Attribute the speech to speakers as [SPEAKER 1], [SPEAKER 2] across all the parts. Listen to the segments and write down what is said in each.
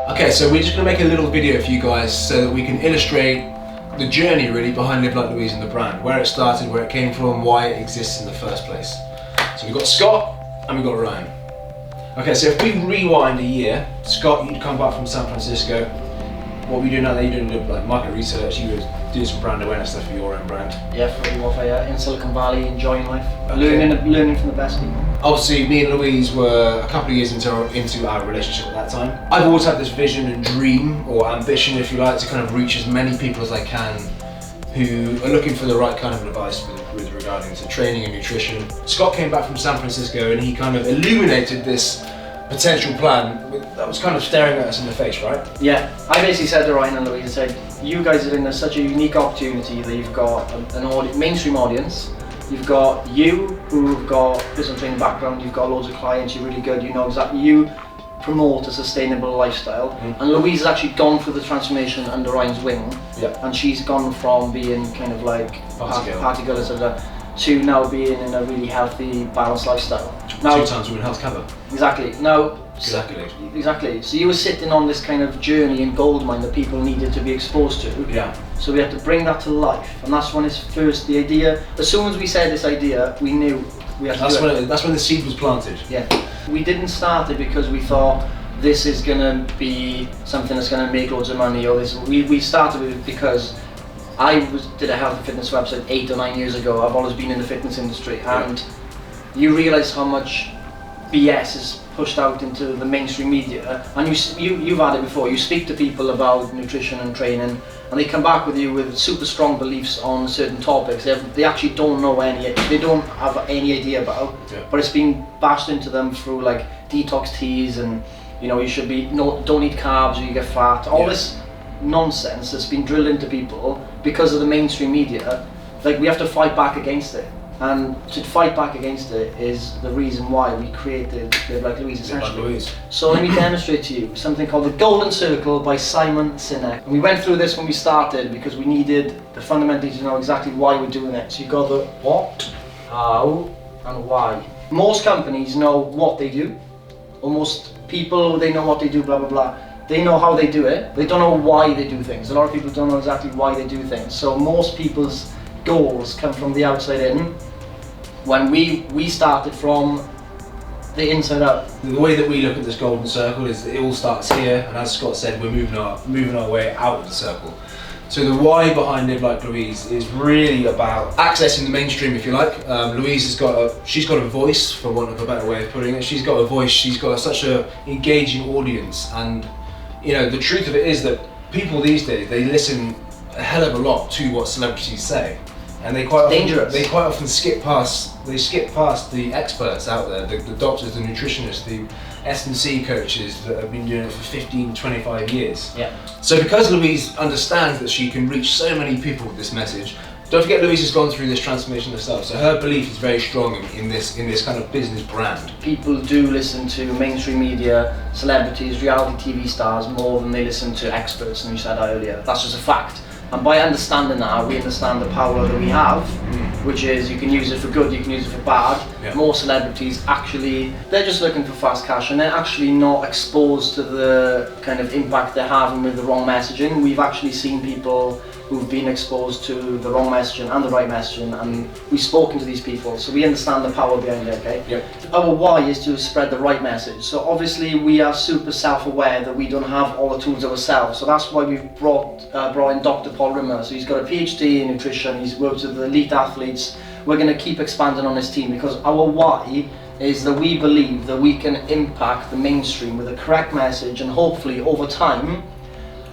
[SPEAKER 1] Okay, so we're just going to make a little video for you guys so that we can illustrate the journey really behind Live Like Louise and the brand, where it started, where it came from, why it exists in the first place. So we've got Scott and we've got Ryan. Okay, so if we rewind a year, Scott, you'd come back from San Francisco. What were you doing out there? You're doing like market research, you were doing some brand awareness stuff for your own brand.
[SPEAKER 2] Yeah, for warfare, in Silicon Valley, enjoying life,
[SPEAKER 1] Okay.
[SPEAKER 2] learning from the best people.
[SPEAKER 1] Obviously, me and Louise were a couple of years into our relationship at that time. I've always had this vision and dream, or ambition if you like, to kind of reach as many people as I can who are looking for the right kind of advice with regarding to training and nutrition. Scott came back from San Francisco and he kind of illuminated this potential plan that was kind of staring at us in the face, right?
[SPEAKER 2] Yeah, I basically said to Ryan and Louise, I said, you guys are in such a unique opportunity that you've got an mainstream audience, you've got you who've got personal training background, you've got loads of clients, you're really good, you know exactly, you promote a sustainable lifestyle, and Louise has actually gone through the transformation under Ryan's wing, and she's gone from being kind of like party girl to now being in a really healthy, balanced lifestyle. Now,
[SPEAKER 1] 2 times women health cover.
[SPEAKER 2] Exactly. Now,
[SPEAKER 1] Exactly.
[SPEAKER 2] So you were sitting on this kind of journey and goldmine that people needed to be exposed to.
[SPEAKER 1] Yeah.
[SPEAKER 2] So we had to bring that to life, and that's when it's first the idea. As soon as we said this idea, we knew we had to do it.
[SPEAKER 1] That's when the seed was planted.
[SPEAKER 2] Yeah. We didn't start it because we thought this is gonna be something that's gonna make loads of money, or this. We started it because I did a health and fitness website 8 or 9 years ago. I've always been in the fitness industry, and you realise how much BS is pushed out into the mainstream media, and you've had it before. You speak to people about nutrition and training, and they come back with you with super strong beliefs on certain topics they actually don't know they don't have any idea about, but it's been bashed into them through like detox teas, and you know, you should be don't eat carbs or you get fat. All this nonsense that's been drilled into people because of the mainstream media. Like, we have to fight back against it. And to fight back against it is the reason why we created Live Like Louise, essentially. So let me demonstrate to you something called the Golden Circle by Simon Sinek. And we went through this when we started because we needed the fundamentals to know exactly why we're doing it. So you've got the what, how, and why. Most companies know what they do, or most people, they know what they do, blah, blah, blah. They know how they do it, they don't know why they do things. A lot of people don't know exactly why they do things. So most people's goals come from the outside in, when we started from the inside out.
[SPEAKER 1] The way that we look at this golden circle is that it all starts here, and as Scott said, we're moving our way out of the circle. So the why behind Live Like Louise is really about accessing the mainstream, if you like. Louise she's got a voice, for want of a better way of putting it. She's got a voice, she's got such an engaging audience, and you know, the truth of it is that people these days, they listen a hell of a lot to what celebrities say. And they quite often skip past the experts out there, the doctors, the nutritionists, the S&C coaches that have been doing it for 15, 25 years.
[SPEAKER 2] Yeah.
[SPEAKER 1] So because Louise understands that she can reach so many people with this message, don't forget Louise has gone through this transformation herself, so her belief is very strong in this kind of business brand.
[SPEAKER 2] People do listen to mainstream media, celebrities, reality TV stars more than they listen to experts, and you said that earlier. That's just a fact. And by understanding that, we understand the power that we have, which is you can use it for good, you can use it for bad. Yeah. More celebrities actually, they're just looking for fast cash, and they're actually not exposed to the kind of impact they're having with the wrong messaging. We've actually seen people who've been exposed to the wrong messaging and the right messaging, and we've spoken to these people, so we understand the power behind it, okay? Yep. Our why is to spread the right message. So obviously we are super self-aware that we don't have all the tools ourselves, so that's why we've brought in Dr. Paul Rimmer. So he's got a PhD in nutrition, he's worked with the elite athletes. We're going to keep expanding on his team because our why is that we believe that we can impact the mainstream with the correct message, and hopefully over time,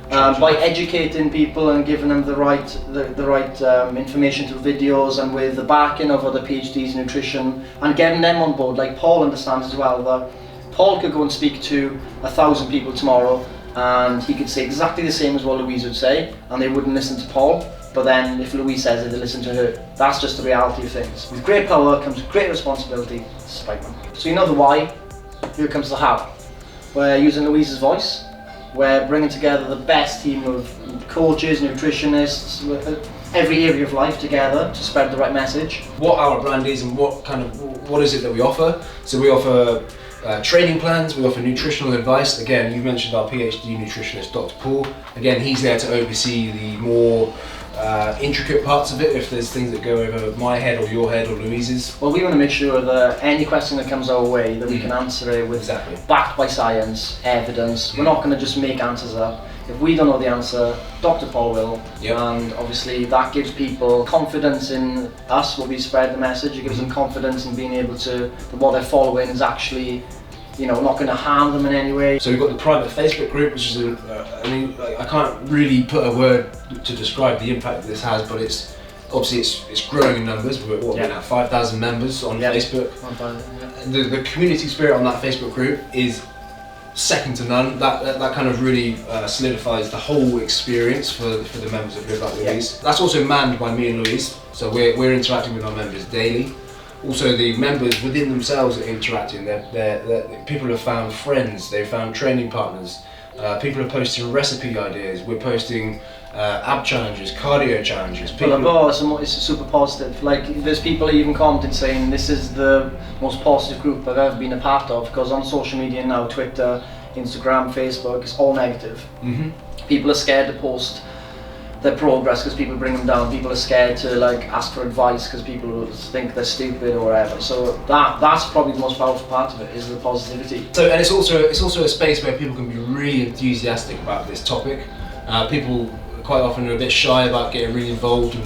[SPEAKER 2] by educating people and giving them the right information through videos, and with the backing of other PhDs in nutrition, and getting them on board. Like Paul understands as well that Paul could go and speak to 1,000 people tomorrow, and he could say exactly the same as what Louise would say, and they wouldn't listen to Paul. But then if Louise says it, they listen to her. That's just the reality of things. With great power comes great responsibility. Spider-Man. So you know the why, here comes the how. We're using Louise's voice. We're bringing together the best team of coaches, nutritionists, every area of life together to spread the right message.
[SPEAKER 1] What our brand is and what is it that we offer. So we offer training plans, we offer nutritional advice. Again, you mentioned our PhD nutritionist, Dr. Paul. Again, he's there to oversee the more intricate parts of it, if there's things that go over my head or your head or Louise's.
[SPEAKER 2] Well, we want to make sure that any question that comes our way, that we can answer it with backed by science, evidence. We're not going to just make answers up. If we don't know the answer, Dr. Paul will, and obviously that gives people confidence in us when we spread the message. It gives them confidence in being able to, that what they're following is actually, you know, not going to harm them in any way.
[SPEAKER 1] So we've got the private Facebook group, which is, I mean, I can't really put a word to describe the impact that this has, but it's obviously it's growing in numbers. We're at 5,000 members on Facebook. The community spirit on that Facebook group is second to none. That kind of really solidifies the whole experience for the members of Live Like Louise. That's also manned by me and Louise, so we're interacting with our members daily. Also, the members within themselves are interacting. People have found friends, they've found training partners. People are posting recipe ideas. We're posting ab challenges, cardio challenges.
[SPEAKER 2] It's super positive. Like, there's people even commenting saying this is the most positive group I've ever been a part of, because on social media now, Twitter, Instagram, Facebook, it's all negative. People are scared to post their progress because people bring them down. People are scared to like ask for advice because people think they're stupid or whatever. So that's probably the most powerful part of it, is the positivity.
[SPEAKER 1] So, and it's also a space where people can be really enthusiastic about this topic. People quite often are a bit shy about getting really involved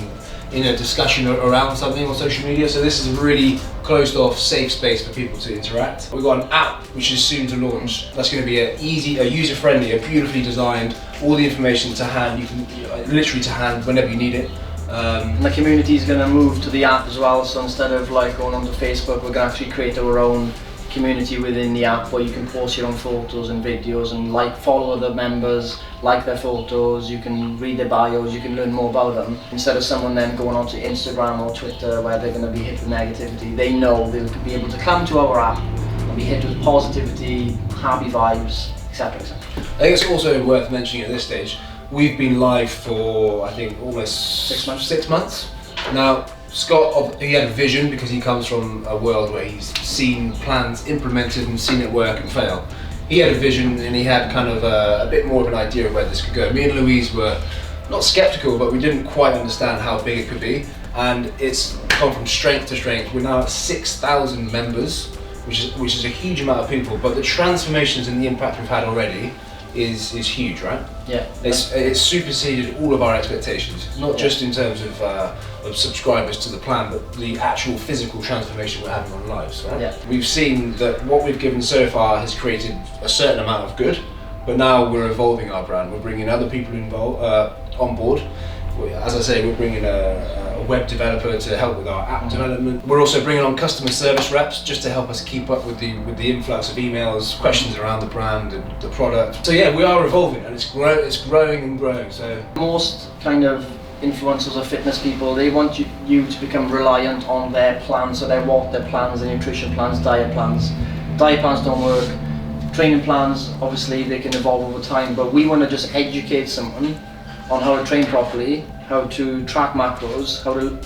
[SPEAKER 1] in a discussion around something on social media. So this is a really closed off, safe space for people to interact. We've got an app which is soon to launch. That's going to be a user friendly, a beautifully designed, all the information to hand. You can literally to hand whenever you need it.
[SPEAKER 2] And the community is going to move to the app as well. So instead of like going onto Facebook, we're going to actually create our own community within the app where you can post your own photos and videos and follow other members, like their photos, you can read their bios, you can learn more about them. Instead of someone then going onto Instagram or Twitter where they're going to be hit with negativity, they know they'll be able to come to our app and be hit with positivity, happy vibes, etc.
[SPEAKER 1] I think it's also worth mentioning at this stage, we've been live for I think almost 6 months. Now, Scott, he had a vision because he comes from a world where he's seen plans implemented and seen it work and fail. He had a vision and he had kind of a bit more of an idea of where this could go. Me and Louise were not skeptical, but we didn't quite understand how big it could be. And it's gone from strength to strength. We're now at 6,000 members, which is a huge amount of people, but the transformations and the impact we've had already is huge, right?
[SPEAKER 2] Yeah.
[SPEAKER 1] It's superseded all of our expectations, not just in terms of subscribers to the plan, but the actual physical transformation we're having on lives, right?
[SPEAKER 2] Yeah.
[SPEAKER 1] We've seen that what we've given so far has created a certain amount of good, but now we're evolving our brand. We're bringing other people involved on board. As I say, we're bringing a web developer to help with our app development. We're also bringing on customer service reps just to help us keep up with the influx of emails, questions around the brand and the product. So yeah, we are evolving and it's growing and growing. So
[SPEAKER 2] most kind of influencers or fitness people, they want you to become reliant on their plans. So their plans, their nutrition plans, diet plans. Diet plans don't work. Training plans, obviously they can evolve over time, but we want to just educate someone on how to train properly, how to track macros, how to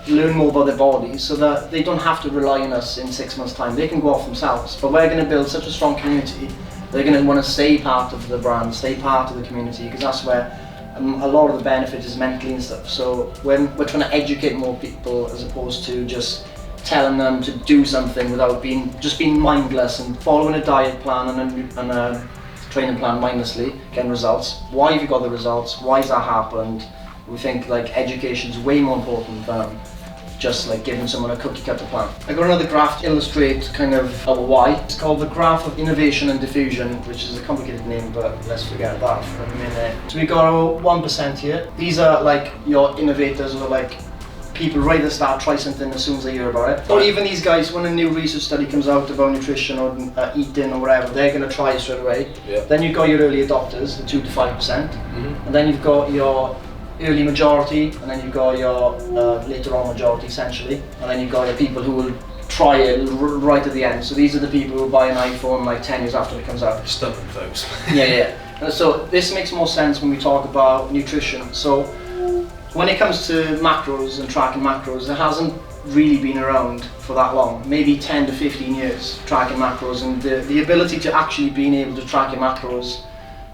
[SPEAKER 2] learn more about their bodies, so that they don't have to rely on us in 6 months' time. They can go off themselves. But we're going to build such a strong community, they're going to want to stay part of the brand, stay part of the community, because that's where a lot of the benefit is mentally and stuff. So when we're trying to educate more people as opposed to just telling them to do something without being mindless and following a diet plan and a training plan mindlessly, getting results. Why have you got the results? Why has that happened? We think like education is way more important than just like giving someone a cookie cutter plan. I got another graph to illustrate kind of our why. It's called the graph of innovation and diffusion, which is a complicated name, but let's forget that for a minute. So we got our 1% here. These are like your innovators, or like people right at the start try something as soon as they hear about it. Or even these guys, when a new research study comes out about nutrition or eating or whatever, they're going to try it straight away. Yeah. Then you've got your early adopters, the 2 to 5%, and then you've got your early majority, and then you've got your later on majority essentially, and then you've got your people who will try it right at the end. So these are the people who buy an iPhone like 10 years after it comes out.
[SPEAKER 1] Stubborn folks.
[SPEAKER 2] Yeah. So this makes more sense when we talk about nutrition. So when it comes to macros and tracking macros, it hasn't really been around for that long, maybe 10 to 15 years, tracking macros, and the ability to actually being able to track your macros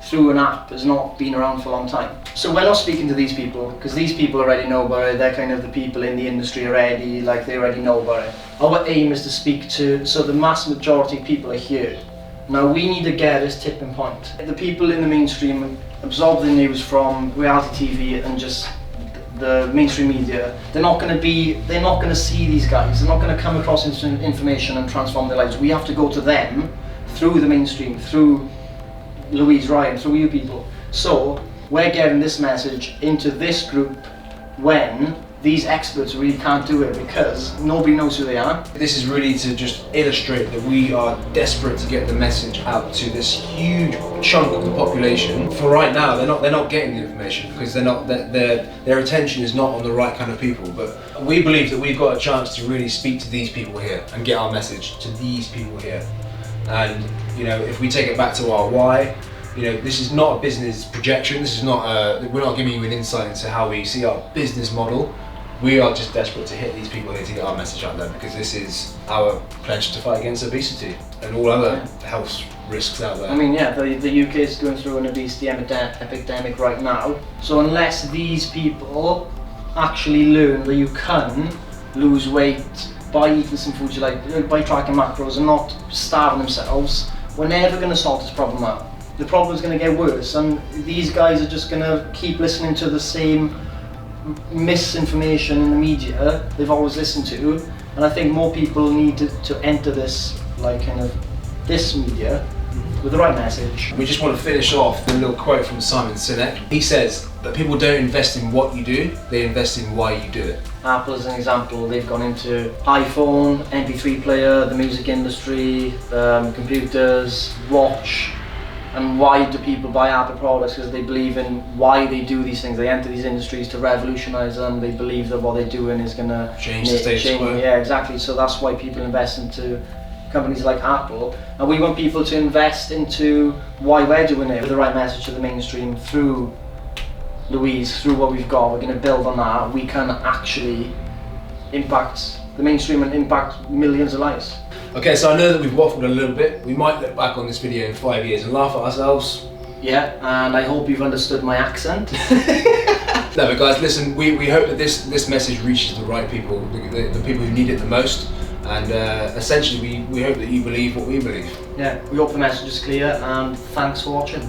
[SPEAKER 2] through an app has not been around for a long time. So we're not speaking to these people, because these people already know about it, they're kind of the people in the industry already, like they already know about it. Our aim is to speak to, so the mass majority of people are here. Now we need to get this tipping point. The people in the mainstream absorb the news from reality TV and just the mainstream media. They're not going to see these guys. They're not going to come across information and transform their lives. We have to go to them through the mainstream, through Louise, Ryan, through you people. So we're getting this message into this group when these experts really can't do it, because nobody knows who they are.
[SPEAKER 1] This is really to just illustrate that we are desperate to get the message out to this huge chunk of the population. For right now, they're not getting the information because their attention is not on the right kind of people. But we believe that we've got a chance to really speak to these people here and get our message to these people here. And you know, if we take it back to our why, you know, this is not a business projection. This is not we're not giving you an insight into how we see our business model. We are just desperate to hit these people here to get our message out there, because this is our pledge to fight against obesity and all other health risks out there.
[SPEAKER 2] I mean, yeah, the UK is going through an obesity epidemic right now. So unless these people actually learn that you can lose weight by eating some foods you like, by tracking macros and not starving themselves, we're never going to sort this problem out. The problem is going to get worse, and these guys are just going to keep listening to the same misinformation in the media they've always listened to. And I think more people need to enter this, like, kind of this media with the right message.
[SPEAKER 1] We just want to finish off with a little quote from Simon Sinek. He says that people don't invest in what you do, they invest in why you do it.
[SPEAKER 2] Apple is an example. They've gone into iPhone, MP3 player, the music industry, computers, watch. And why do people buy Apple products? Because they believe in why they do these things. They enter these industries to revolutionize them. They believe that what they're doing is going to
[SPEAKER 1] change the status quo.
[SPEAKER 2] Yeah, exactly. So that's why people invest into companies like Apple. And we want people to invest into why we're doing it with the right message to the mainstream through Louise, through what we've got. We're going to build on that. We can actually impact the mainstream and impact millions of lives.
[SPEAKER 1] Okay, so I know that we've waffled a little bit. We might look back on this video in 5 years and laugh at ourselves.
[SPEAKER 2] Yeah, and I hope you've understood my accent.
[SPEAKER 1] No, but guys, listen, we hope that this message reaches the right people, the people who need it the most. And essentially, we hope that you believe what we believe.
[SPEAKER 2] Yeah, we hope the message is clear, and thanks for watching.